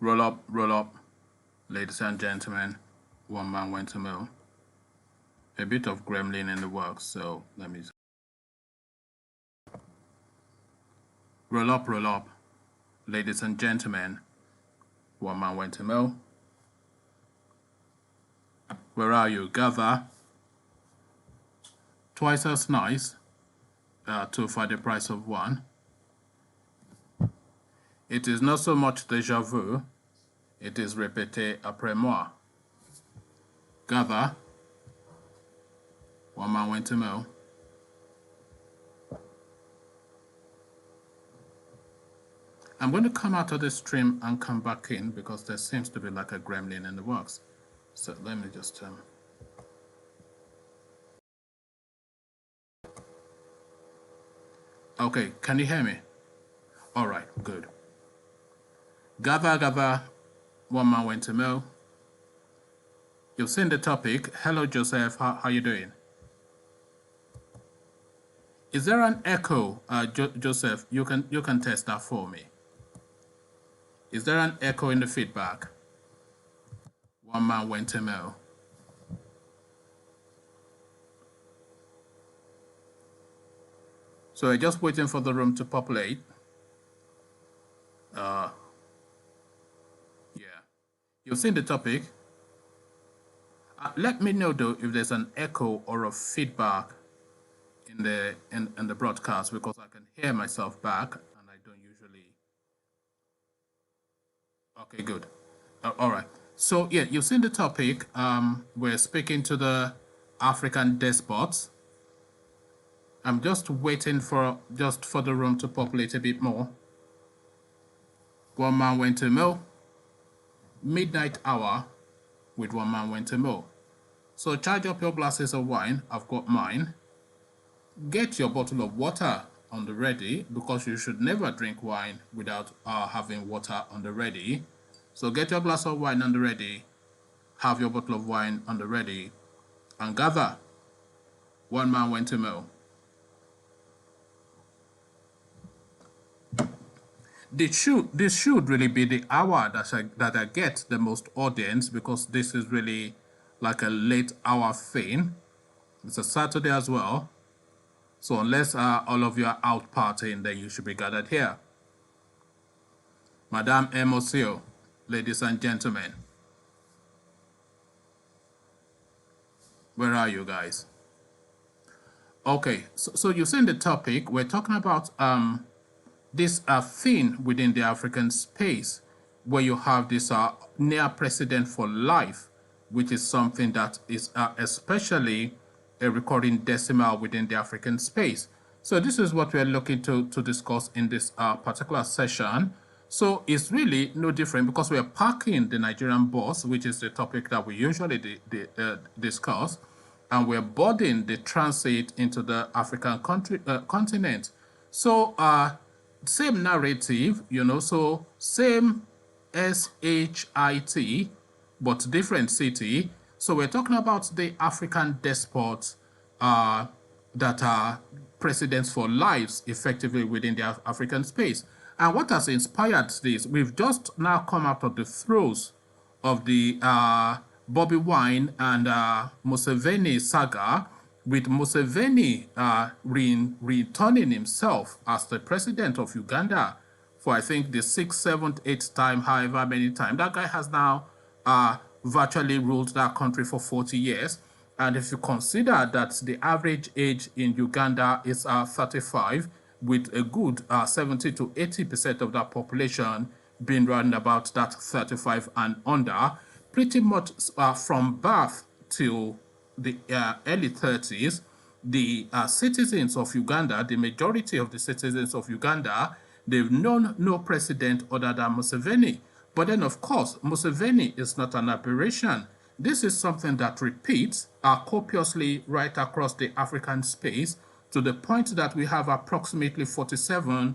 Roll up, ladies and gentlemen. One man went to mill. A bit of gremlin in the works, so let me. Roll up, ladies and gentlemen. One man went to mill. Where are you? Gather. Twice as nice. Two for the price of one. It is not so much déjà vu. It is répété après moi. Gather. One man went to mill. I'm going to come out of the stream and come back in because there seems to be like a gremlin in the works. So let me just Okay, can you hear me? All right, good. Gather, one man went to mill. You've seen the topic. Hello, Joseph. How you doing? Is there an echo, Joseph? You can test that for me. Is there an echo in the feedback? One man went to mill. So we're just waiting for the room to populate. Yeah. You've seen the topic. Let me know though if there's an echo or a feedback in the broadcast, because I can hear myself back and I don't usually. Okay, good. All right. So yeah, you've seen the topic. We're speaking to the African despots. I'm just waiting for the room to populate a bit more. One man went to mill. Midnight hour with one man went to mill. So charge up your glasses of wine. I've got mine. Get your bottle of water on the ready, because you should never drink wine without having water on the ready. So get your glass of wine on the ready. Have your bottle of wine on the ready. And gather. One man went to mill. This should really be the hour that I get the most audience, because this is really like a late hour thing. It's a Saturday as well. So unless all of you are out partying, then you should be gathered here. Madame Emocio, ladies and gentlemen. Where are you guys? Okay, so you've seen the topic. We're talking about this thing within the African space where you have this near president for life, which is something that is especially a recurring decimal within the African space. So this is what we're looking to discuss in this particular session. So it's really no different, because we're parking the Nigerian boss, which is the topic that we usually discuss, and we're boarding the transit into the African continent. So same narrative, so same SHIT, but different city. So we're talking about the African despots that are presidents for lives effectively within the African space. And what has inspired this? We've just now come out of the throes of the Bobby Wine and Museveni saga, with Museveni returning himself as the president of Uganda for, I think, the 6th, 7th, 8th time, however many times. That guy has now virtually ruled that country for 40 years. And if you consider that the average age in Uganda is 35, with a good 70 to 80% of that population being around about that 35 and under, pretty much from birth till the early 30s, the citizens of Uganda, the majority of the citizens of Uganda, they've known no president other than Museveni. But then, of course, Museveni is not an aberration. This is something that repeats copiously right across the African space, to the point that we have approximately 47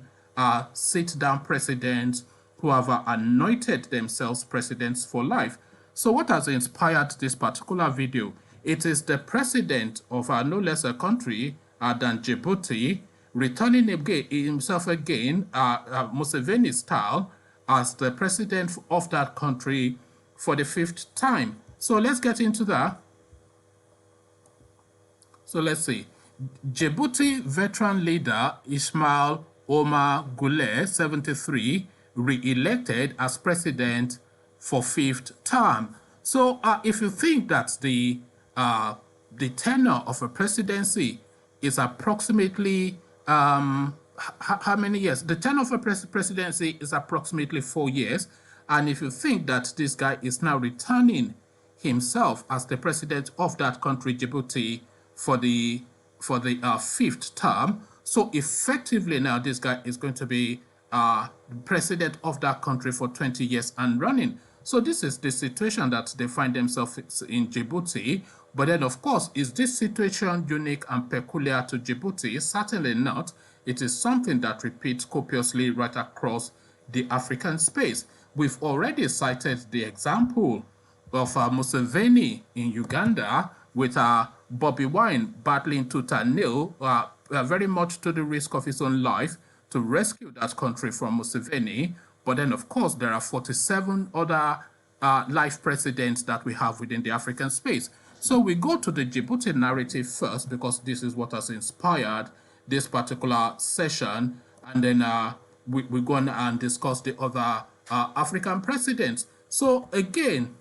sit-down presidents who have anointed themselves presidents for life. So what has inspired this particular video? It is the president of no less a country than Djibouti, returning himself again, Museveni style, as the president of that country for the 5th time. So let's get into that. So let's see. Djibouti veteran leader Ismail Omar Guelleh, 73, re-elected as president for 5th term. So if you think that the tenure of a presidency is approximately how many years? The tenure of a presidency is approximately 4 years. And if you think that this guy is now returning himself as the president of that country, Djibouti, for the 5th term, so effectively now this guy is going to be president of that country for 20 years and running. So this is the situation that they find themselves in Djibouti. But then, of course, is this situation unique and peculiar to Djibouti? Certainly not. It is something that repeats copiously right across the African space. We've already cited the example of Museveni in Uganda with Bobby Wine battling tooth and nail, very much to the risk of his own life, to rescue that country from Museveni. But then, of course, there are 47 other life presidents that we have within the African space. So we go to the Djibouti narrative first, because this is what has inspired this particular session. And then we go on and discuss the other African presidents. So again,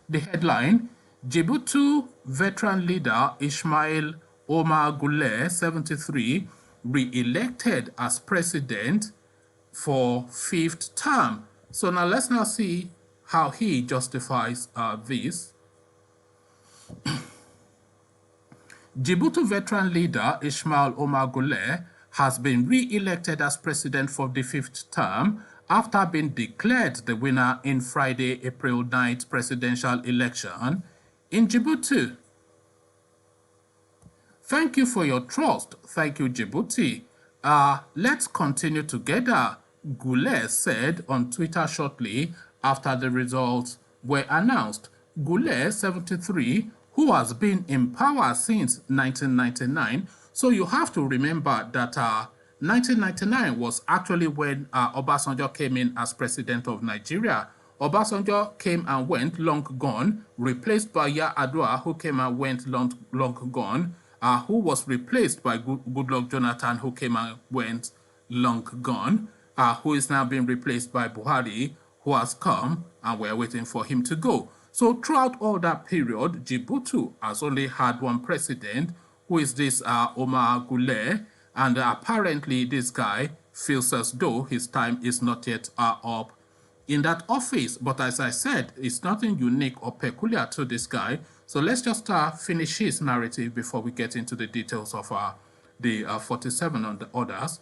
the headline, Djibouti veteran leader Ismail Omar Guelleh, 73, re-elected as president for 5th term. So now let's now see how he justifies this. Djibouti veteran leader Ismail Omar Guelleh has been re-elected as president for the 5th term after being declared the winner in Friday, April 9th presidential election in Djibouti. Thank you for your trust. Thank you, Djibouti. Let's continue together, Guelleh said on Twitter shortly after the results were announced. Guelleh, 73, who has been in power since 1999. So you have to remember that 1999 was actually when Obasanjo came in as president of Nigeria. Obasanjo came and went, long gone, replaced by Yar'Adua, who came and went, long gone, who was replaced by Goodluck Jonathan, who came and went, long gone, who is now being replaced by Buhari, who has come, and we're waiting for him to go. So throughout all that period, Djibouti has only had one president, who is this Omar Guelleh, and apparently this guy feels as though his time is not yet up in that office. But as I said, it's nothing unique or peculiar to this guy. So let's just finish his narrative before we get into the details of the 47 on the others.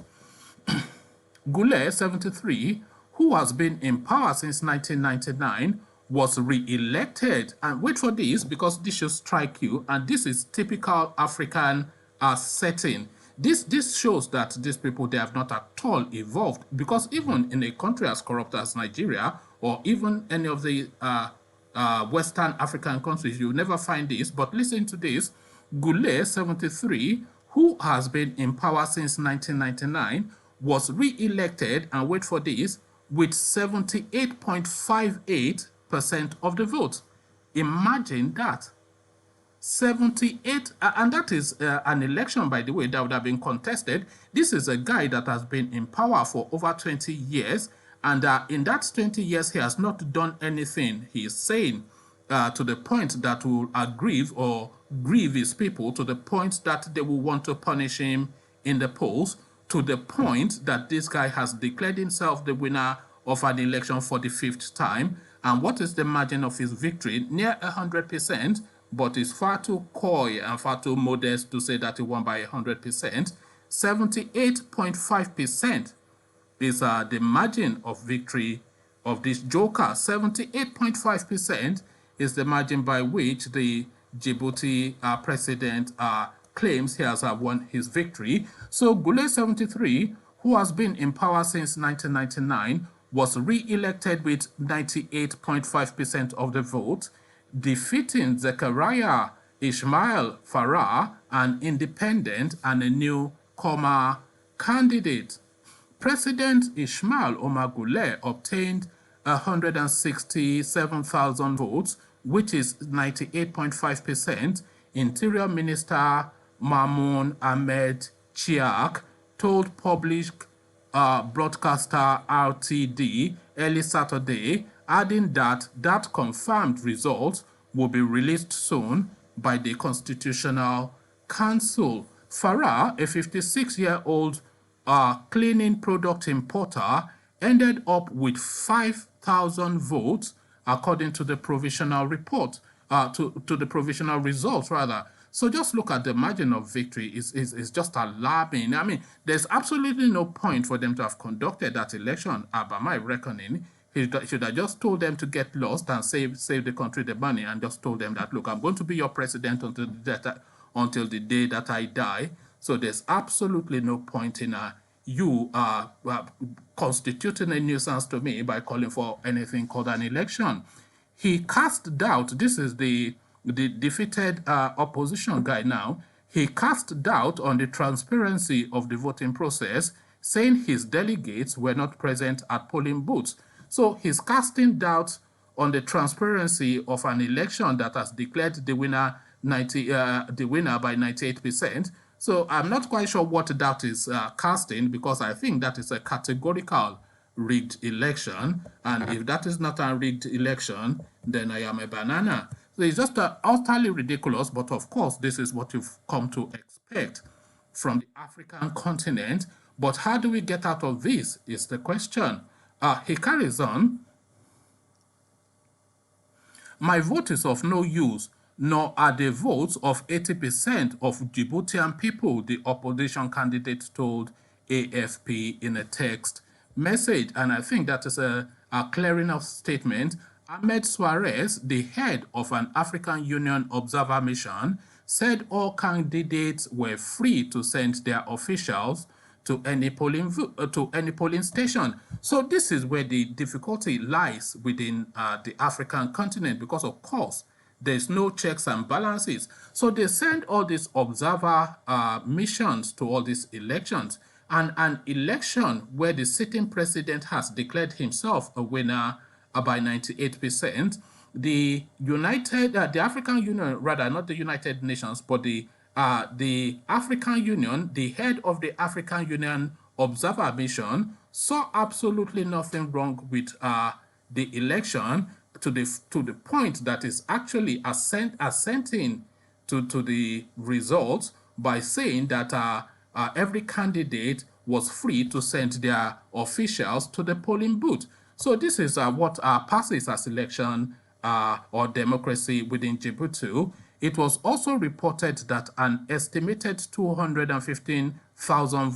Guelleh, 73, who has been in power since 1999, was re-elected. And wait for this, because this should strike you, and this is typical African setting. This shows that these people, they have not at all evolved, because even in a country as corrupt as Nigeria, or even any of the Western African countries, you never find this. But listen to this. Guelleh, 73, who has been in power since 1999, was re-elected, and wait for this, with 78.58% of the vote. Imagine that. 78, and that is an election, by the way, that would have been contested. This is a guy that has been in power for over 20 years, and in that 20 years, he has not done anything, he is saying, to the point that will aggrieve or grieve his people, to the point that they will want to punish him in the polls, to the point that this guy has declared himself the winner of an election for the 5th time. And what is the margin of his victory? Near 100%, but it's far too coy and far too modest to say that he won by 100%. 78.5% is the margin of victory of this joker. 78.5% is the margin by which the Djibouti president claims he has won his victory. So Guelleh, 73, who has been in power since 1999, was re-elected with 98.5% of the vote, defeating Zechariah Ismail Farah, an independent and a newcomer candidate. President Ismail Omar Guelleh obtained 167,000 votes, which is 98.5%. Interior Minister Mamoun Ahmed Chiak told public broadcaster RTD early Saturday, adding that confirmed results will be released soon by the Constitutional Council. Farah, a 56-year-old cleaning product importer, ended up with 5,000 votes, according to the provisional report, to the provisional results, rather. So just look at the margin of victory. It's just alarming. I mean, there's absolutely no point for them to have conducted that election, by my reckoning. He should have just told them to get lost and save the country the money, and just told them that, look, I'm going to be your president until the day that I die. So there's absolutely no point in you constituting a nuisance to me by calling for anything called an election. He cast doubt. This is the defeated opposition guy now. He cast doubt on the transparency of the voting process, saying his delegates were not present at polling booths. So he's casting doubt on the transparency of an election that has declared the winner by 98%. So I'm not quite sure what doubt is casting, because I think that is a categorical rigged election. And if that is not a rigged election, then I am a banana. So it's just utterly ridiculous. But of course, this is what you've come to expect from the African continent. But how do we get out of this is the question. He carries on. My vote is of no use, nor are the votes of 80% of Djiboutian people, the opposition candidate told AFP in a text message. And I think that is a clear enough statement. Ahmed Suarez, the head of an African Union observer mission, said all candidates were free to send their officials to any polling station. So this is where the difficulty lies within the African continent, because of course there's no checks and balances. So they send all these observer missions to all these elections, and an election where the sitting president has declared himself a winner by 98%. The African Union, rather not the United Nations, but the African Union, the head of the African Union Observer Mission, saw absolutely nothing wrong with the election, to the point that is actually assenting to the results by saying that every candidate was free to send their officials to the polling booth. So this is what passes as election or democracy within Djibouti. It was also reported that an estimated 215,000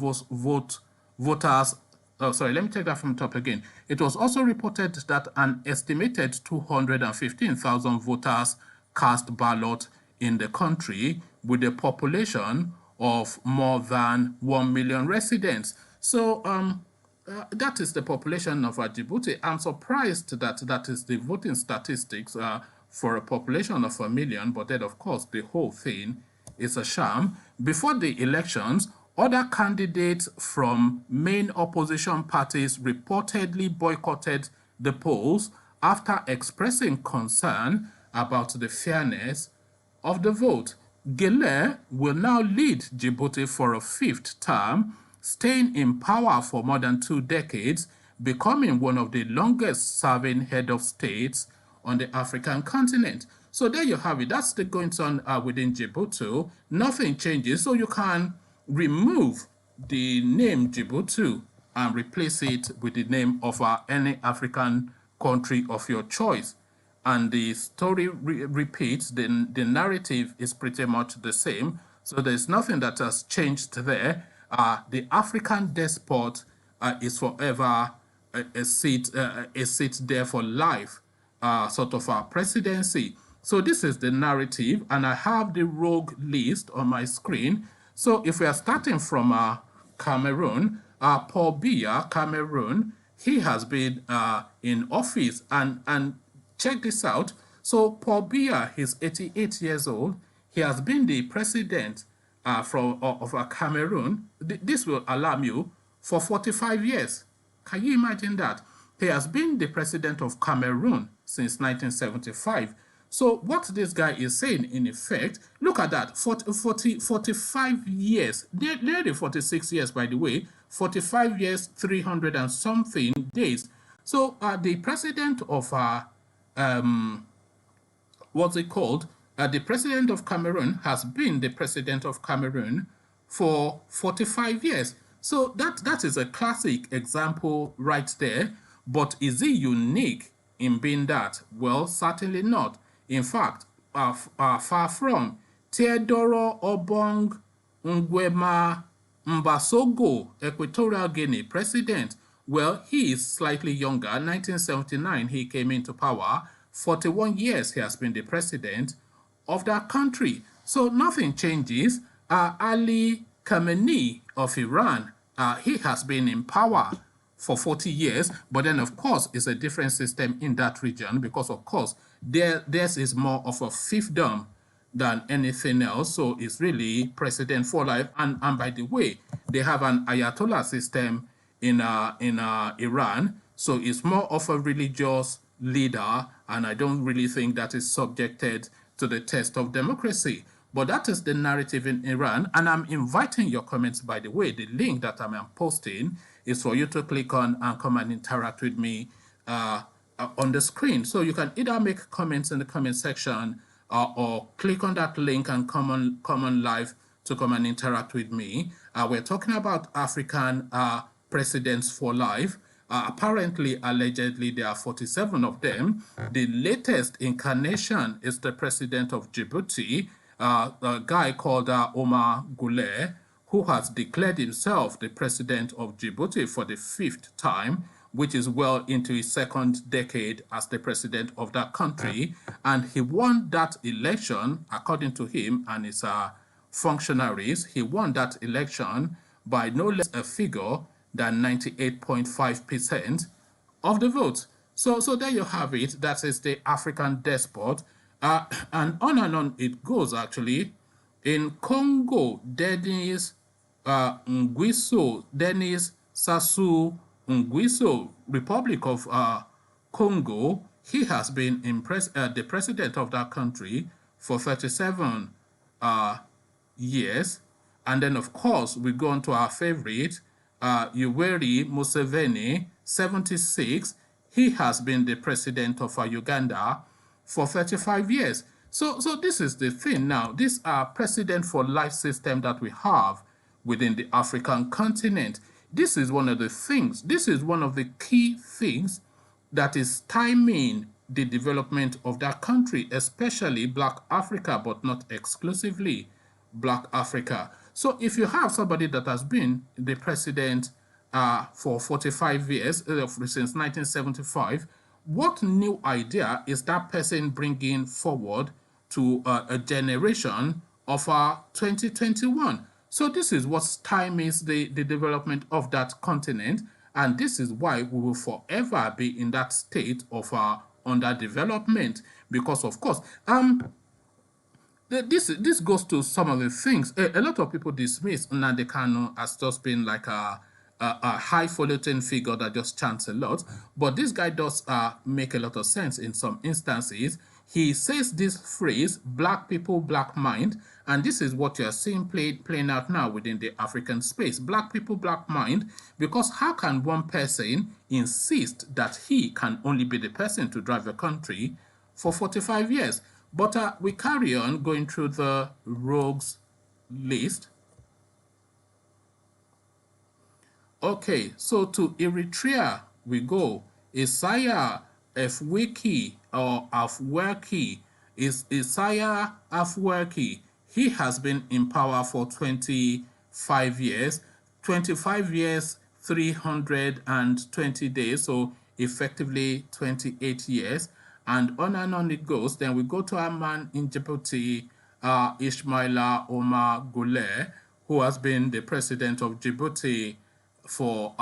voters. Oh, sorry, let me take that from the top again. It was also reported that an estimated 215,000 voters cast ballot in the country, with a population of more than 1 million residents. So that is the population of Djibouti. I'm surprised that is the voting statistics for a population of 1 million, but then of course the whole thing is a sham. Before the elections, other candidates from main opposition parties reportedly boycotted the polls after expressing concern about the fairness of the vote. Guelleh will now lead Djibouti for a 5th term, staying in power for more than 2 decades, becoming one of the longest-serving head of states on the African continent. So there you have it. That's the goings on within Djibouti. Nothing changes, so you can remove the name Djibouti and replace it with the name of any African country of your choice. And the story repeats, the narrative is pretty much the same. So there's nothing that has changed there. The African despot is forever a seat there for life, sort of a presidency. So this is the narrative, and I have the rogue list on my screen. So if we are starting from Cameroon, Paul Biya, Cameroon, he has been in office, and check this out. So Paul Biya, he's 88 years old. He has been the president of Cameroon, this will alarm you, for 45 years. Can you imagine that? He has been the president of Cameroon since 1975. So what this guy is saying, in effect, look at that, 45 years, nearly 46 years, by the way, 45 years, 300 and something days. So the president of what's it called? The president of Cameroon has been the president of Cameroon for 45 years. So that is a classic example right there. But is he unique in being that? Well, certainly not. In fact, far from. Theodoro Obong Nguema Mbasogo, Equatorial Guinea president, well, he is slightly younger. 1979, he came into power. 41 years he has been the president of that country. So nothing changes. Ali Khamenei of Iran, he has been in power for 40 years, but then of course it's a different system in that region because of course theirs is more of a fiefdom than anything else. So it's really president for life. And by the way, they have an Ayatollah system in Iran. So it's more of a religious leader, and I don't really think that is subjected to the test of democracy. But that is the narrative in Iran, and I'm inviting your comments, by the way. The link that I'm posting is for you to click on and come and interact with me on the screen. So you can either make comments in the comment section or click on that link and come on live to come and interact with me. We're talking about African presidents for life. Apparently, allegedly, there are 47 of them. The latest incarnation is the president of Djibouti, a guy called Omar Guelleh, who has declared himself the president of Djibouti for the 5th time, which is well into his 2nd decade as the president of that country. And he won that election, according to him and his functionaries. He won that election by no less a figure than 98.5% of the vote. So there you have it. That is the African despot. And on it goes, actually. In Congo, Denis Sassou Nguesso, Republic of Congo, he has been the president of that country for 37 years. And then, of course, we go on to our favorite, Yoweri Museveni, 76. He has been the president of Uganda for 35 years. So this is the thing now. This president for life system that we have within the African continent. This is one of the things, this is one of the key things that is stymieing the development of that country, especially Black Africa, but not exclusively Black Africa. So if you have somebody that has been the president for 45 years, since 1975, what new idea is that person bringing forward to a generation of 2021? So this is what stymies the development of that continent, and this is why we will forever be in that state of underdevelopment, because of course this goes to some of the things. A lot of people dismiss Nnamdi Kanu as just being like a highfalutin figure that just chants a lot, but this guy does make a lot of sense in some instances. He says this phrase, black people, black mind, and this is what you're seeing playing out now within the African space. Black people, black mind, because how can one person insist that he can only be the person to drive a country for 45 years? But we carry on going through the rogues list. Okay, so to Eritrea we go. Isaiah Afwerki or Afwerki is Isaiah Afwerki. He has been in power for 25 years, 320 days, so effectively 28 years, and on it goes. Then we go to our man in Djibouti, Ismaila Omar Guelleh, who has been the president of Djibouti for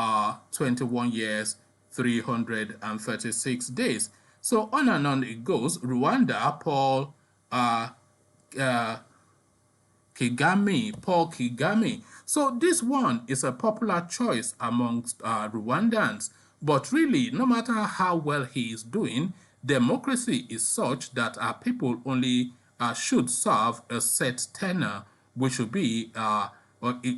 21 years, 336 days. So on it goes. Rwanda, Paul Kagame, Paul Kagame. So this one is a popular choice amongst Rwandans. But really, no matter how well he is doing, democracy is such that people only should serve a set tenure, which should be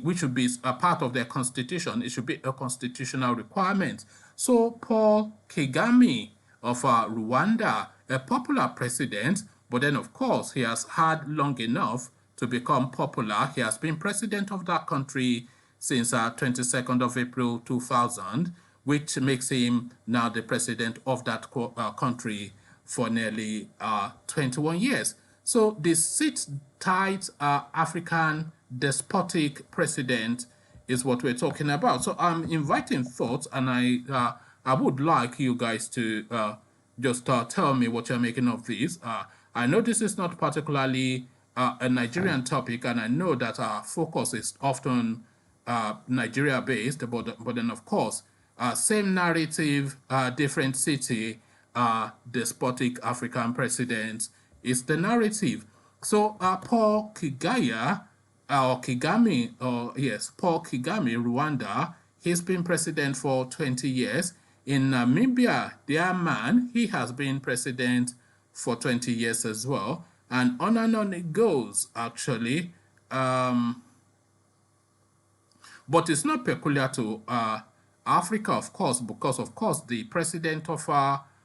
which should be a part of their constitution. It should be a constitutional requirement. So Paul Kagame of Rwanda, a popular president, but then of course he has had long enough to become popular. He has been president of that country since 22nd of April 2000, which makes him now the president of that country for nearly 21 years. So the sit-tight African despotic president is what we're talking about. So I'm inviting thoughts, and I would like you guys to just tell me what you're making of this. I know this is not particularly a Nigerian topic, and I know that our focus is often Nigeria-based, but then of course, same narrative, different city, despotic African presidents is the narrative. So Paul Kagame, Paul Kagame, Rwanda, he's been president for 20 years. In Namibia, their man, he has been president for 20 years as well. And on it goes, actually. But it's not peculiar to Africa, of course, because, of course, the president of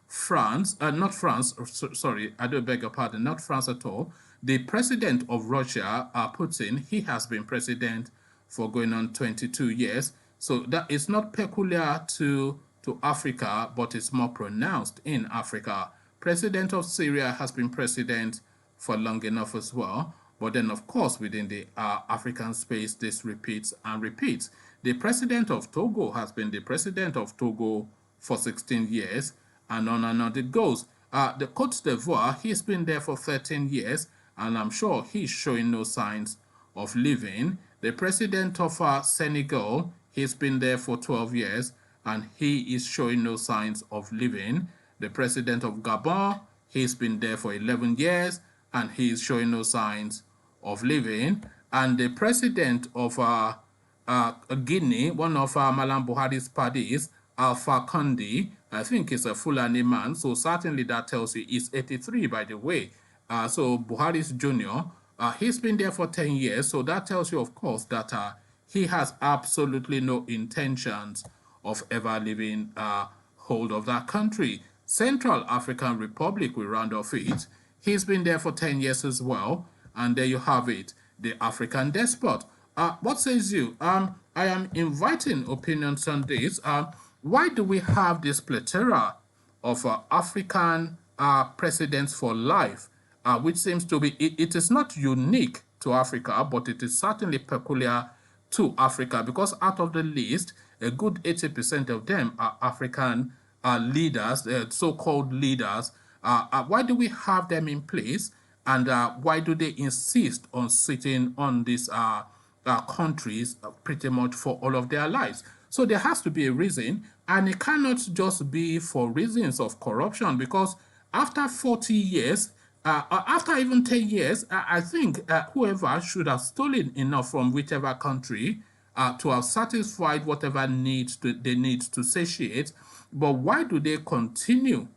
France, not France, sorry, I do beg your pardon, not France at all. The president of Russia, Putin, he has been president for going on 22 years. So that is not peculiar to Africa, but it's more pronounced in Africa. President of Syria has been president for long enough as well. But then, of course, within the African space, this repeats and repeats. The president of Togo has been the president of Togo for 16 years, and on it goes. The Côte d'Ivoire, he's been there for 13 years, and I'm sure he's showing no signs of leaving. The president of Senegal, he's been there for 12 years, and he is showing no signs of leaving. The president of Gabon, he's been there for 11 years, and he is showing no signs of leaving. And the president of Guinea, one of Malam Buhari's parties, Alpha Conde, I think he's a Fulani man, so certainly that tells you he's 83, by the way. So Buhari's junior, he's been there for 10 years, so that tells you, of course, that he has absolutely no intentions of ever leaving hold of that country. Central African Republic, we round off it. He's been there for 10 years as well, and there you have it, the African despot. What says you? I am inviting opinions on this. Why do we have this plethora of African presidents for life, which seems to be, it is not unique to Africa, but it is certainly peculiar to Africa, because out of the list, a good 80% of them are African leaders, so-called leaders. Why do we have them in place, and why do they insist on sitting on these countries pretty much for all of their lives? So there has to be a reason, and it cannot just be for reasons of corruption, because after 40 years, after even 10 years, I think whoever should have stolen enough from whichever country to have satisfied whatever needs they need to satiate. But why do they continue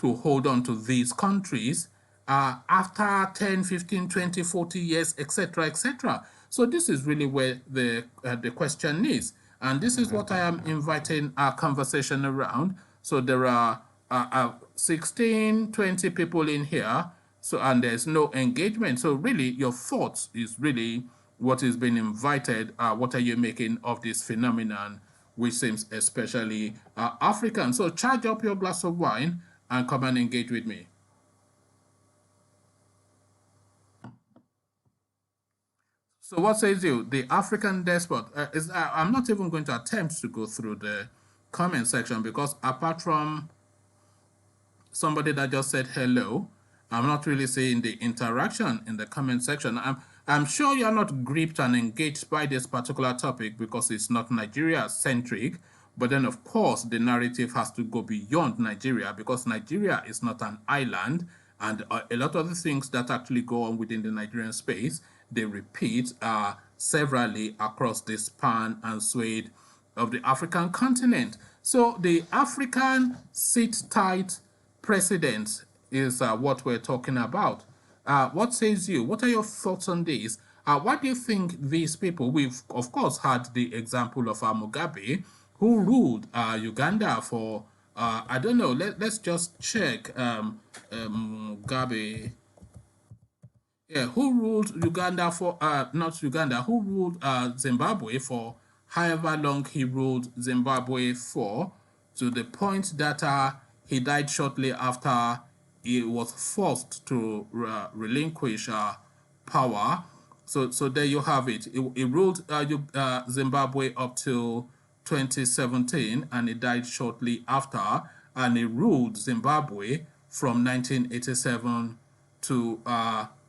to hold on to these countries after 10, 15, 20, 40 years, etc., etc.? So this is really where the question is. And this is what I am inviting our conversation around. So there are 16, 20 people in here, so, and there's no engagement. So really, your thoughts is really what is being invited. What are you making of this phenomenon, which seems especially African? So charge up your glass of wine and come and engage with me. So what says you? The African despot. I'm not even going to attempt to go through the comment section, because apart from somebody that just said hello, I'm not really seeing the interaction in the comment section. I'm sure you're not gripped and engaged by this particular topic because it's not Nigeria-centric. But then, of course, the narrative has to go beyond Nigeria, because Nigeria is not an island, and a lot of the things that actually go on within the Nigerian space, they repeat severally across the span and swathe of the African continent. So the African sit-tight president is what we're talking about. What says you? What are your thoughts on this? What do you think these people, we've of course had the example of Mugabe, who ruled Uganda for, I don't know, let's just check Mugabe. Yeah, who ruled Uganda for, not Uganda, who ruled Zimbabwe for however long he ruled Zimbabwe for, to the point that he died shortly after he was forced to relinquish power. So there you have it. He ruled Zimbabwe up till 2017, and he died shortly after, and he ruled Zimbabwe from 1987 to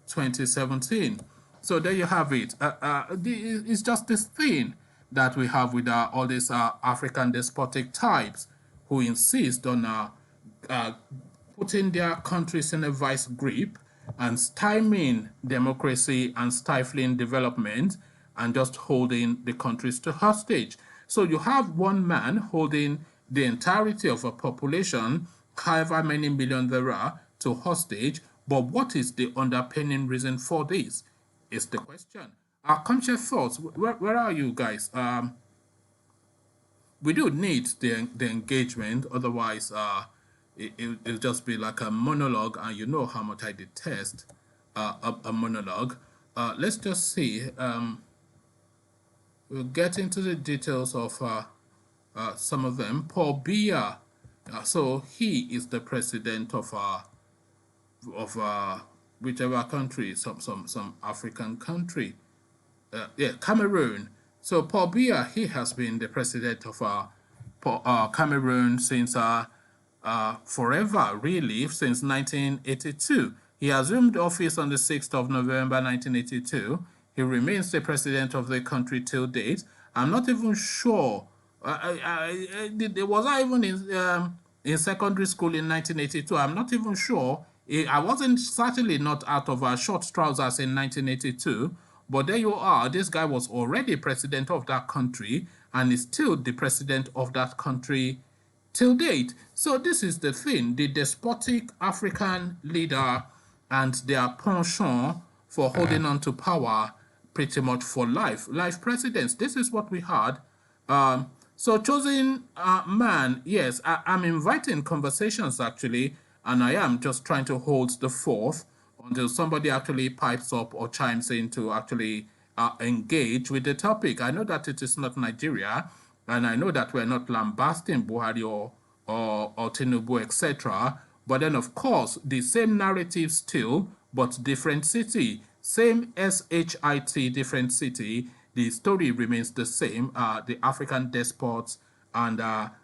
2017. So there you have it. It's just this thing that we have with all these African despotic types who insist on putting their countries in a vice grip and stymieing democracy and stifling development and just holding the countries to hostage. So you have one man holding the entirety of a population, however many million there are, to hostage. But what is the underpinning reason for this? Is the question. Our conscious thoughts, where are you guys? We do need the engagement, otherwise it'll just be like a monologue, and you know how much I detest a monologue. Let's just see. We'll get into the details of some of them. Paul Biya, so he is the president of whichever country, some African country. Yeah, Cameroon. So Paul Biya, he has been the president of Cameroon since forever, really, since 1982. He assumed office on the 6th of November 1982. He remains the president of the country till date. I'm not even sure. Was I even in secondary school in 1982? I'm not even sure. I wasn't certainly not out of short trousers in 1982. But there you are. This guy was already president of that country and is still the president of that country till date. So this is the thing. The despotic African leader and their penchant for holding on to power pretty much for life presidents. This is what we had. So chosen man, yes, I'm inviting conversations actually, and I am just trying to hold the fort until somebody actually pipes up or chimes in to actually engage with the topic. I know that it is not Nigeria, and I know that we're not lambasting Buhari or Tinubu, etc. But then, of course, the same narrative still, but different city. Same SHIT, different city. The story remains the same. The African despots, and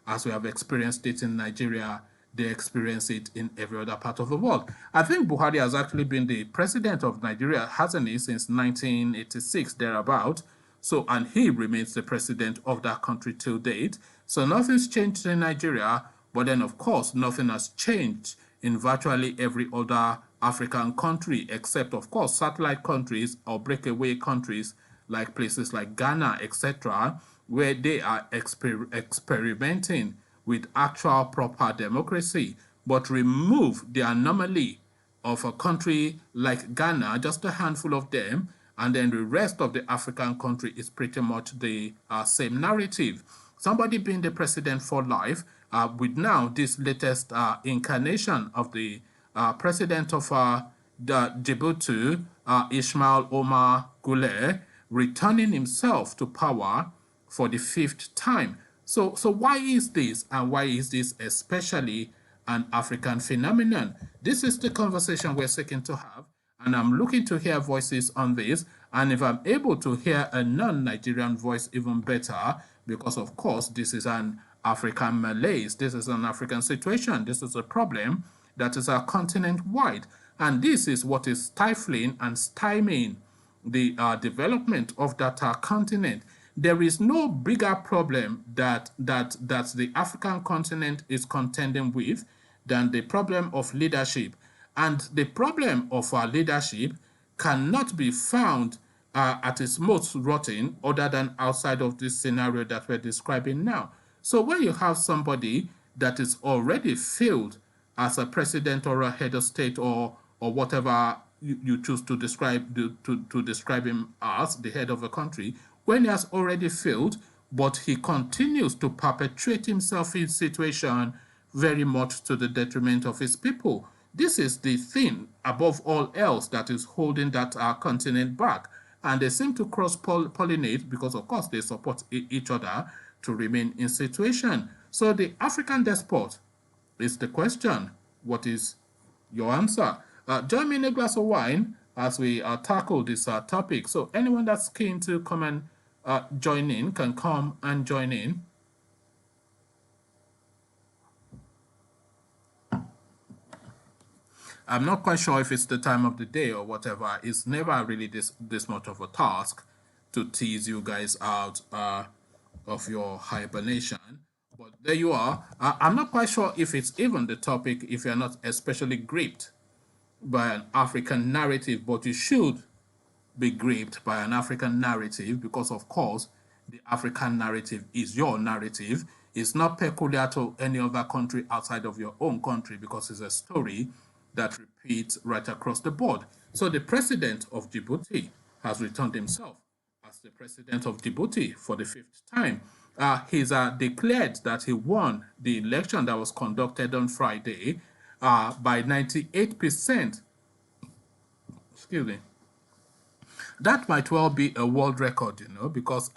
as we have experienced it in Nigeria, they experience it in every other part of the world. I think Buhari has actually been the president of Nigeria, hasn't he, since 1986, thereabout. So, and he remains the president of that country till date. So nothing's changed in Nigeria, but then, of course, nothing has changed in virtually every other African country, except, of course, satellite countries or breakaway countries like places like Ghana, etc., where they are experimenting with actual proper democracy, but remove the anomaly of a country like Ghana, just a handful of them, and then the rest of the African country is pretty much the same narrative. Somebody being the president for life, with now this latest incarnation of the president of the Djibouti, Ismail Omar Guelleh, returning himself to power for the 5th time. So why is this, and why is this especially an African phenomenon? This is the conversation we're seeking to have, and I'm looking to hear voices on this, and if I'm able to hear a non-Nigerian voice, even better, because of course this is an African malaise, this is an African situation, this is a problem that is continent-wide, and this is what is stifling and stymieing the development of that continent. There is no bigger problem that the African continent is contending with than the problem of leadership. And the problem of our leadership cannot be found at its most rotten other than outside of this scenario that we're describing now. So when you have somebody that is already failed as a president or a head of state or whatever you choose to describe to describe him as the head of a country, when he has already failed, but he continues to perpetuate himself in situation very much to the detriment of his people. This is the thing above all else that is holding that continent back. And they seem to cross-pollinate because, of course, they support each other to remain in situation. So the African despot is the question. What is your answer? Join me in a glass of wine as we tackle this topic. So anyone that's keen to come and join in can come and join in. I'm not quite sure if it's the time of the day or whatever. It's never really this much of a task to tease you guys out of your hibernation. But there you are. I'm not quite sure if it's even the topic if you're not especially gripped by an African narrative, but you should be gripped by an African narrative because, of course, the African narrative is your narrative. It's not peculiar to any other country outside of your own country because it's a story that repeats right across the board. So the president of Djibouti has returned himself as the president of Djibouti for the fifth time. He's declared that he won the election that was conducted on Friday by 98%. Excuse me. That might well be a world record, because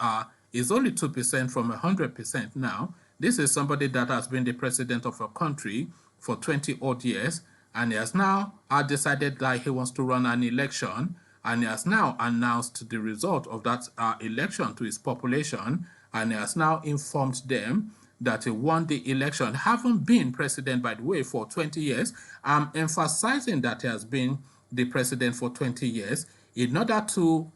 it's only 2% from 100% now. This is somebody that has been the president of a country for 20 odd years, and he has now decided that he wants to run an election, and he has now announced the result of that election to his population, and he has now informed them that he won the election, having been president, by the way, for 20 years. I'm emphasizing that he has been the president for 20 years in order to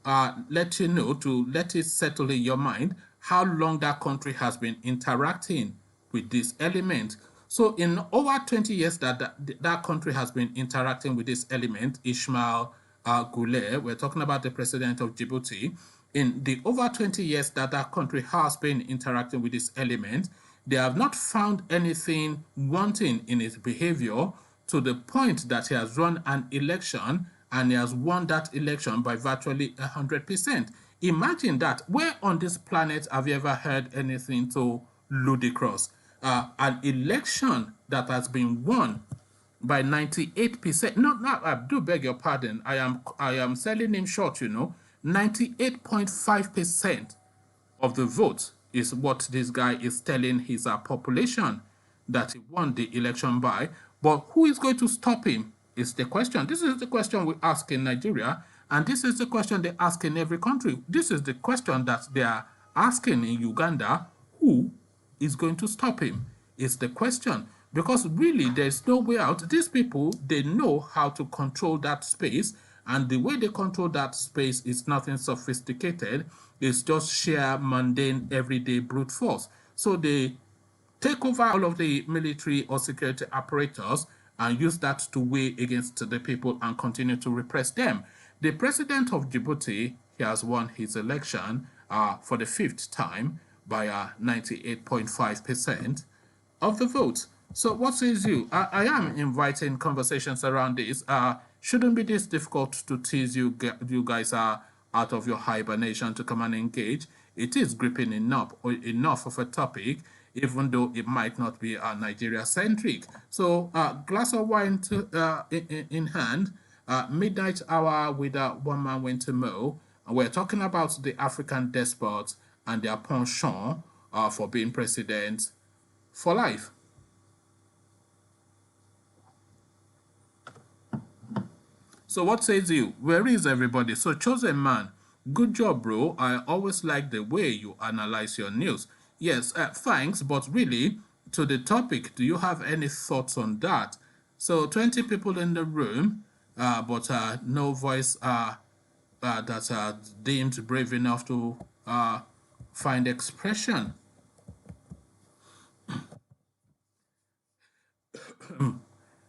let you know, to let it settle in your mind how long that country has been interacting with this element. So in over 20 years that country has been interacting with this element, Ismail Goulet, we're talking about the president of Djibouti, in the over 20 years that country has been interacting with this element, they have not found anything wanting in its behavior to the point that he has run an election and he has won that election by virtually 100%. Imagine that. Where on this planet have you ever heard anything so ludicrous? An election that has been won by 98%. No, I do beg your pardon. I am selling him short, 98.5% of the vote is what this guy is telling his population that he won the election by. But who is going to stop him is the question. This is the question we ask in Nigeria, and this is the question they ask in every country. This is the question that they are asking in Uganda. Who is going to stop him? Is the question. Because really, there's no way out. These people, they know how to control that space, and the way they control that space is nothing sophisticated. It's just sheer, mundane, everyday brute force. So they take over all of the military or security apparatus and use that to weigh against the people and continue to repress them. The president of Djibouti, he has won his election for the fifth time by 98.5% of the vote. So what says you? I am inviting conversations around this. Shouldn't be this difficult to tease you guys out of your hibernation to come and engage. It is gripping enough of a topic, even though it might not be Nigeria-centric. So glass of wine in hand, midnight hour with one man went to mow. And we're talking about the African despots and their penchant for being president for life. So what says you? Where is everybody? So chosen man, good job, bro. I always like the way you analyze your news. Yes, thanks, but really, to the topic, do you have any thoughts on that? So 20 people in the room, but no voice that are deemed brave enough to find expression.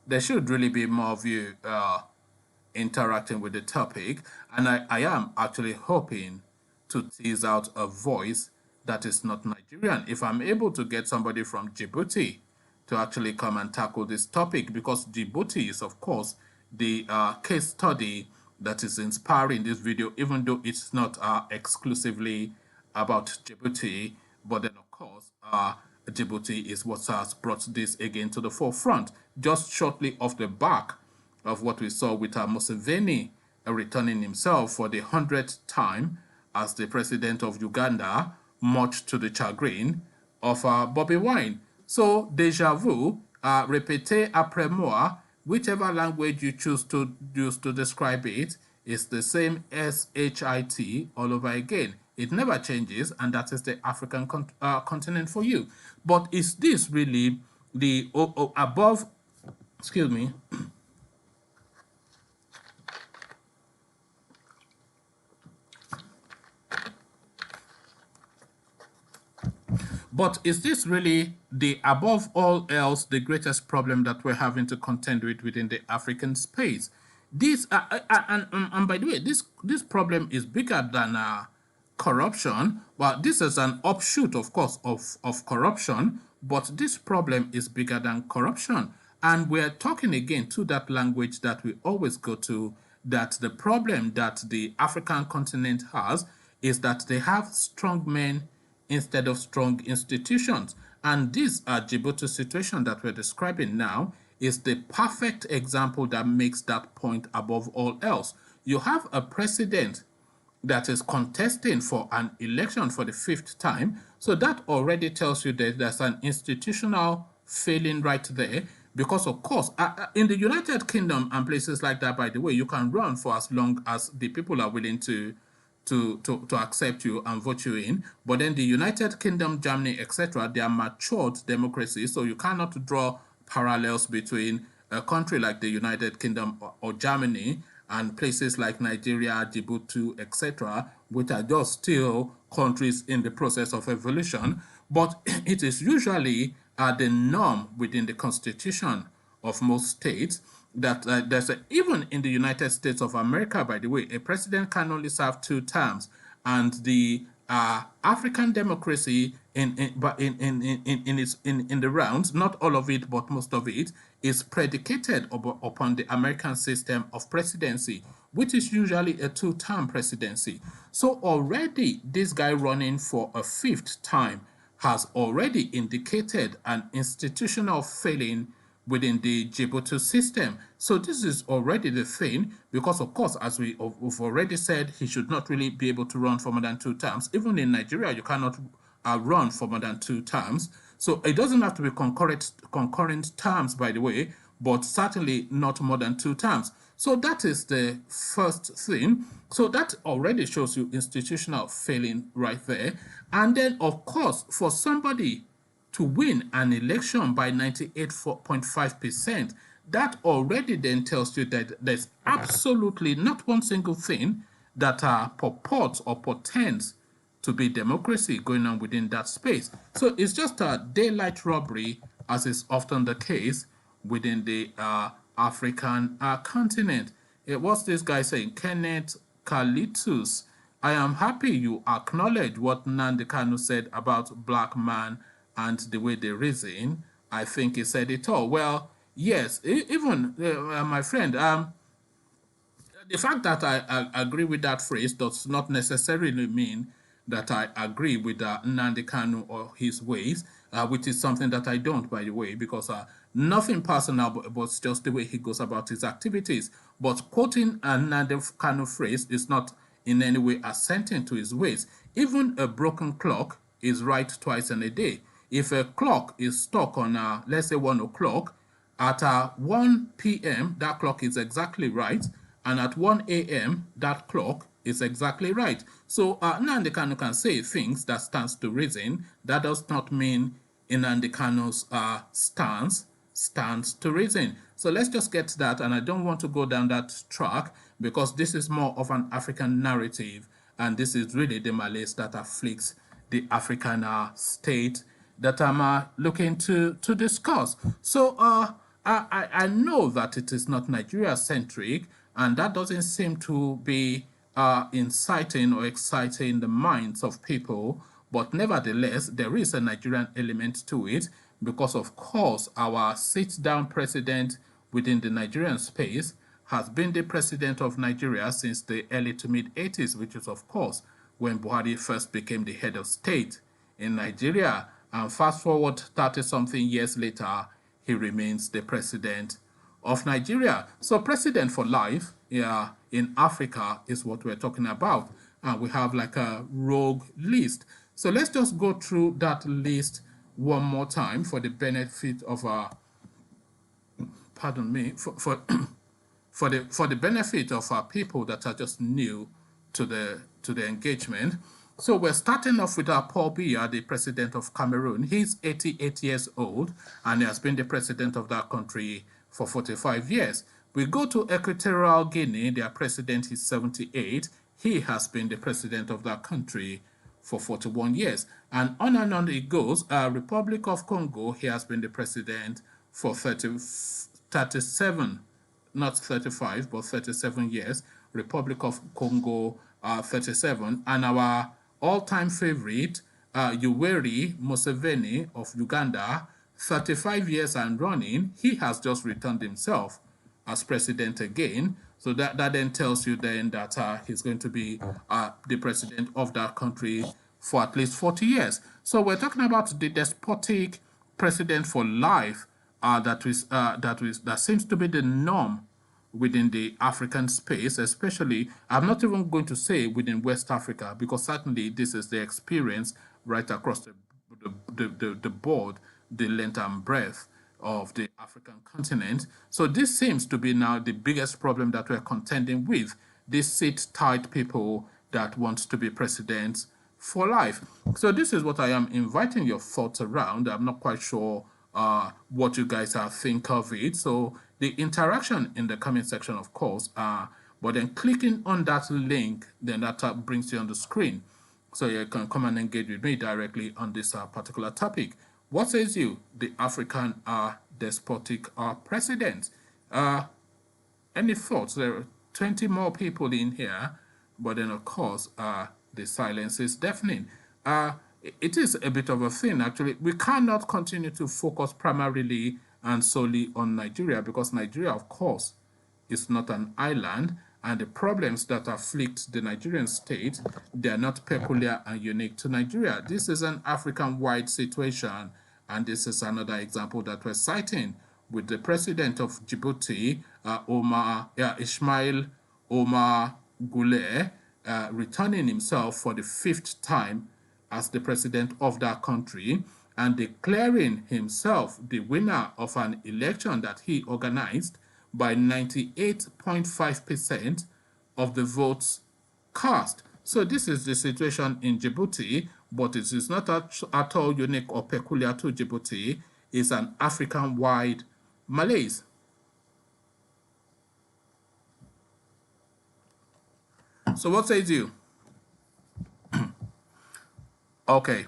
There should really be more of you interacting with the topic. And I am actually hoping to tease out a voice that is not Nigerian. If I'm able to get somebody from Djibouti to actually come and tackle this topic, because Djibouti is, of course, the case study that is inspiring this video, even though it's not exclusively about Djibouti, but then, of course, Djibouti is what has brought this again to the forefront, just shortly off the back of what we saw with Museveni returning himself for the 100th time as the president of Uganda, much to the chagrin of Bobby Wine. So, déjà vu, répétez après moi, whichever language you choose to use to describe it, is the same SHIT all over again. It never changes, and that is the African continent for you. But is this really the above, excuse me, but is this really the, above all else, the greatest problem that we're having to contend with within the African space? This, and by the way, this problem is bigger than corruption. Well, this is an offshoot, of course, of corruption, but this problem is bigger than corruption. And we're talking again to that language that we always go to, that the problem that the African continent has is that they have strong men instead of strong institutions. And this Djibouti situation that we're describing now is the perfect example that makes that point above all else. You have a president that is contesting for an election for the 5th time, so that already tells you that there's an institutional failing right there, because of course, in the United Kingdom and places like that, by the way, you can run for as long as the people are willing to accept you and vote you in. But then the United Kingdom, Germany, etc., they are matured democracies, so you cannot draw parallels between a country like the United Kingdom or Germany and places like Nigeria, Djibouti, etc., which are just still countries in the process of evolution. But it is usually the norm within the constitution of most states that even in the United States of America, by the way, a president can only serve 2 terms, and the African democracy in the rounds, not all of it, but most of it, is predicated upon the American system of presidency, which is usually a 2-term presidency. So already this guy running for a 5th time has already indicated an institutional failing within the Djibouti system. So this is already the thing, because of course, as we've already said, he should not really be able to run for more than 2 terms. Even in Nigeria, you cannot run for more than 2 terms. So it doesn't have to be concurrent terms, by the way, but certainly not more than 2 terms. So that is the first thing. So that already shows you institutional failing right there. And then, of course, for somebody to win an election by 98.5%, that already then tells you that there's absolutely not one single thing that purports or portends to be democracy going on within that space. So it's just a daylight robbery, as is often the case within the African continent. What's this guy saying? Kenneth Kalitus. I am happy you acknowledge what Nnamdi Kanu said about black man and the way they reason. I think he said it all. Well, yes, even my friend, the fact that I agree with that phrase does not necessarily mean that I agree with Nnamdi Kanu or his ways, which is something that I don't, by the way, because nothing personal, but just the way he goes about his activities. But quoting a Nnamdi Kanu phrase is not in any way assenting to his ways. Even a broken clock is right twice in a day. If a clock is stuck on, let's say, 1 o'clock, at 1 p.m., that clock is exactly right, and at 1 a.m., that clock is exactly right. So Nnamdi Kanu can say things that stands to reason. That does not mean Nnamdi Kanu's stance stands to reason. So let's just get to that, and I don't want to go down that track because this is more of an African narrative, and this is really the malaise that afflicts the African state that I'm looking to discuss. So I know that it is not Nigeria-centric, And that doesn't seem to be inciting or exciting the minds of people. But nevertheless, there is a Nigerian element to it because, of course, our sit-down president within the Nigerian space has been the president of Nigeria since the early to mid-80s, which is, of course, when Buhari first became the head of state in Nigeria. And fast forward 30-something years later, he remains the president of Nigeria. So president for life, yeah, in Africa is what we're talking about. And we have like a rogue list. So let's just go through that list one more time for the benefit of our, pardon me, for the benefit of our people that are just new to the engagement. So we're starting off with our Paul Biya, the president of Cameroon. He's 88 years old and he has been the president of that country for 45 years. We go to Equatorial Guinea. Their president is 78. He has been the president of that country for 41 years. And on it goes. Republic of Congo, he has been the president for 37, not 35, but 37 years. Republic of Congo, 37. And our all-time favorite, Yoweri Museveni of Uganda, 35 years and running. He has just returned himself as president again. So that then tells you then that he's going to be the president of that country for at least 40 years. So we're talking about the despotic president for life that seems to be the norm within the African space, especially, I'm not even going to say within West Africa, because certainly this is the experience right across the board, the length and breadth of the African continent. So this seems to be now the biggest problem that we're contending with, these sit-tight people that want to be presidents for life. So this is what I am inviting your thoughts around. I'm not quite sure what you guys think of it. So the interaction in the comment section, of course, but then clicking on that link, then that brings you on the screen. So you can come and engage with me directly on this particular topic. What says you, the African despotic president? Any thoughts? There are 20 more people in here, but then of course, the silence is deafening. It is a bit of a thing, actually. We cannot continue to focus primarily and solely on Nigeria because Nigeria, of course, is not an island, and the problems that afflict the Nigerian state, they are not peculiar and unique to Nigeria. This is an African-wide situation, and this is another example that we're citing with the president of Djibouti, Ismail Omar Guelleh, returning himself for the 5th time as the president of that country and declaring himself the winner of an election that he organized by 98.5% of the votes cast. So this is the situation in Djibouti, but it is not at all unique or peculiar to Djibouti. It's an African-wide malaise. So what says you? Okay.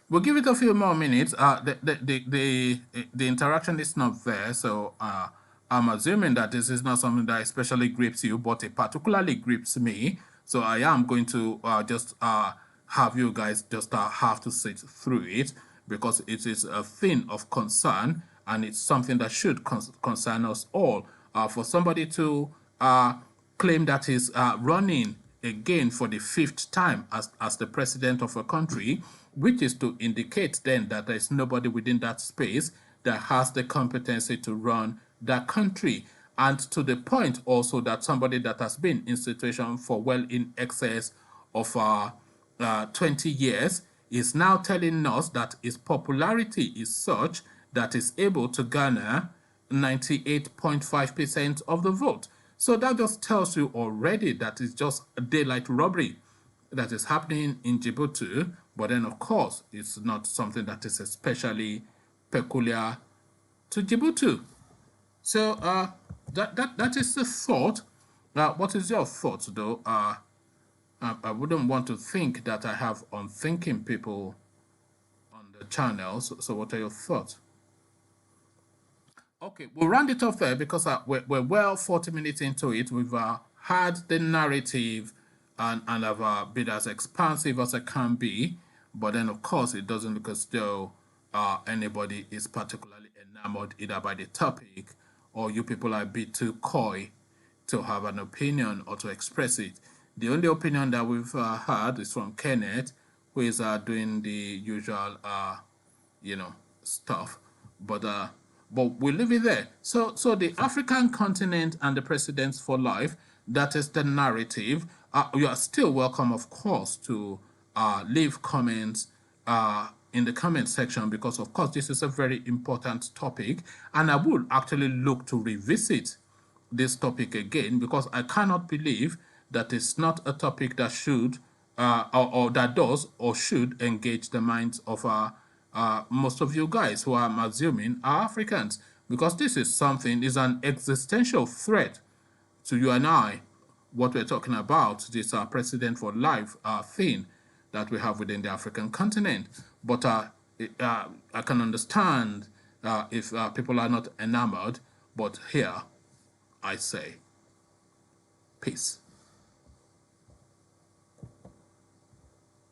We'll give it a few more minutes. The interaction is not there, so I'm assuming that this is not something that especially grips you, but it particularly grips me. So I am going to just have you guys just have to sit through it because it is a thing of concern and it's something that should concern us all. For somebody to claim that he's running again for the 5th time as the president of a country, which is to indicate then that there is nobody within that space that has the competency to run that country. And to the point also that somebody that has been in situation for well in excess of 20 years is now telling us that his popularity is such that is able to garner 98.5% of the vote. So that just tells you already that it's just a daylight robbery that is happening in Djibouti, but then of course it's not something that is especially peculiar to Djibouti. So that is the thought. What is your thought though? I wouldn't want to think that I have unthinking people on the channel. So what are your thoughts? Okay, we'll round it off there because we're well 40 minutes into it. We've had the narrative and have been as expansive as it can be. But then, of course, it doesn't look as though anybody is particularly enamored either by the topic, or you people are a bit too coy to have an opinion or to express it. The only opinion that we've heard is from Kenneth, who is doing the usual you know, stuff. But we'll leave it there. So the African continent and the presidents for life, that is the narrative. You are still welcome, of course, to leave comments in the comment section, because of course this is a very important topic, and I would actually look to revisit this topic again, because I cannot believe that it's not a topic that should or that does or should engage the minds of most of you guys who I'm assuming are Africans, because this is something, is an existential threat to you and I. What we're talking about, this president for life thing that we have within the African continent. But I can understand if people are not enamored, but here I say peace.